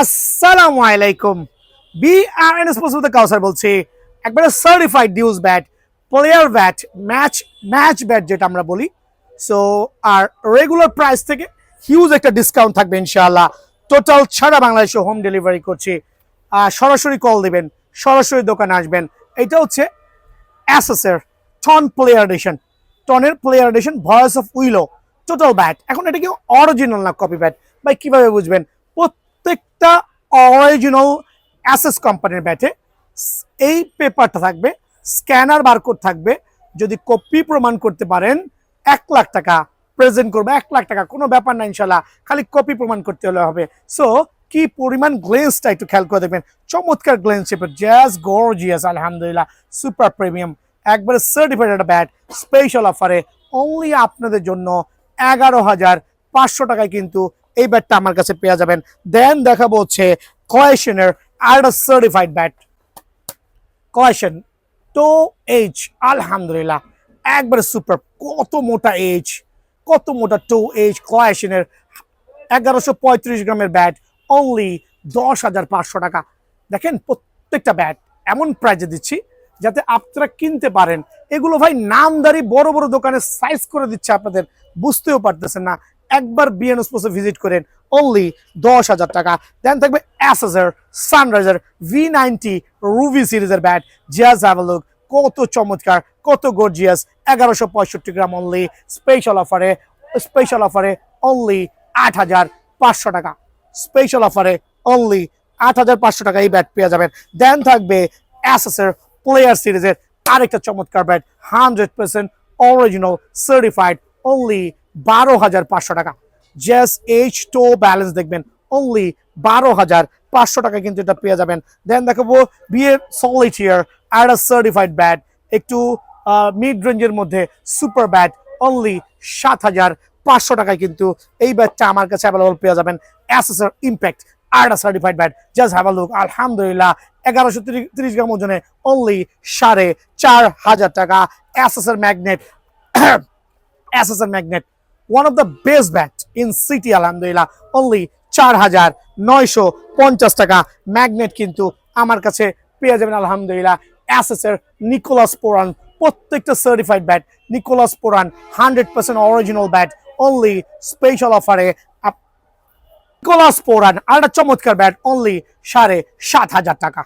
আসসালামু আলাইকুম। BRN sports with কাউসার বলছি। একবারে certified dues bat, player bat, match bat যেটা আমরা বলি। সো আর রেগুলার প্রাইস থেকে হিউজ একটা ডিসকাউন্ট থাকবে ইনশাআল্লাহ। টোটাল সারা বাংলাদেশে হোম ডেলিভারি করছি। সরাসরি কল দিবেন, সরাসরি দোকানে আসবেন। এটা হচ্ছে অ্যাসেসের টন প্লেয়ার এডিশন, টনের player addition voice of উইলো total bat. এখন এটা কি অরিজিনাল না কপি ব্যাট ভাই কিভাবে বুঝবেন? প্রত্যেকটা অরিজিনাল অ্যাসেস কোম্পানির ব্যাটে এই পেপারটা থাকবে, স্ক্যানার বারকোড থাকবে। যদি কপি প্রমাণ করতে পারেন 1,00,000 টাকা প্রেজেন্ট করবে। 1,00,000 টাকা কোনো ব্যাপার না ইনশাল্লাহ, খালি কপি প্রমাণ করতে হলে হবে। সো কি পরিমাণ গ্লেন্সটা একটু খেয়াল করে দেখবেন, চমৎকার গ্লেন্স শেপের, জাস্ট গর্জিয়াস, আলহামদুলিল্লাহ সুপার প্রিমিয়াম, একবারে সার্টিফাইড একটা ব্যাট। স্পেশাল অফারে অনলি আপনাদের জন্য 11,500 টাকায় কিন্তু এই ব্যাটটা আমার কাছে পেয়ে যাবেন। দেন দেখাবো হচ্ছে কয়েশনের আর সার্টিফাইড ব্যাট, কয়েশন টো এইচ, আলহামদুলিল্লাহ একবারে সুপার। কত মোটা এইচ, কত মোটা টো এইচ কয়েশনের 1135 গ্রামের ব্যাট, অনলি 10,500 টাকা। দেখেন প্রত্যেকটা ব্যাট এমন প্রাইজে দিচ্ছি যাতে আপনারা কিনতে পারেন। এগুলো ভাই নামদারি বড় বড় দোকানে সাইজ করে দিচ্ছে, আপনাদের বুঝতেও পারতেছেন না। একবার বিএন স্পোর্টসে ভিজিট করেন, অনলি 10,000 টাকা। দেন থাকবে অ্যাসেসের সানরাইজার V90 রুবি সিরিজের bat, just have a look, কত চমৎকার, কত গর্জিয়াস। 1165 গ্রাম অনলি, স্পেশাল অফারে অনলি 8,500 টাকা। স্পেশাল অফারে অনলি 8,500 টাকা এই ব্যাট পেয়ে যাবেন। দেন থাকবে অ্যাসেসের প্লেয়ার সিরিজের আরেকটা চমৎকার ব্যাট, 100% অরিজিনাল সার্টিফাইড, অনলি 12,500 টাকা। জাস্ট এইচ টো ব্যালেন্স দেখবেন, অনলি 12,500 টাকা কিন্তু এটা পেয়ে যাবেন। দেন দেখাবো বিয়ের সলিটিয়ার আর সার্টিফাইড ব্যাট, একটু মিড রেঞ্জের মধ্যে সুপার ব্যাট, অনলি 7,500 টাকায় কিন্তু এই ব্যাটটা আমার কাছে অ্যাভেলেবল পেয়ে যাবেন। অ্যাসেসের ইম্প্যাক্ট আর certified bat, just have a look, আলহামদুলিল্লাহ 1130 গ্রাম ওজনে, অনলি 4,500 টাকা। অ্যাসেসের ম্যাগনেট, অ্যাসেসের magnet one of the best bat in city, আলহামদুলিল্লাহ অনলি 4,950 টাকা। ম্যাগনেট কিন্তু আমার কাছে পেয়ে যাবেন আলহামদুলিল্লাহ। অ্যাসেসের নিকোলাস পোরান, প্রত্যেকটা certified bat, Nicholas Pooran 100% original bat, only special অফারে নিকোলাস পোরান আর একটা চমৎকার ব্যাট, অনলি 7,500 টাকা।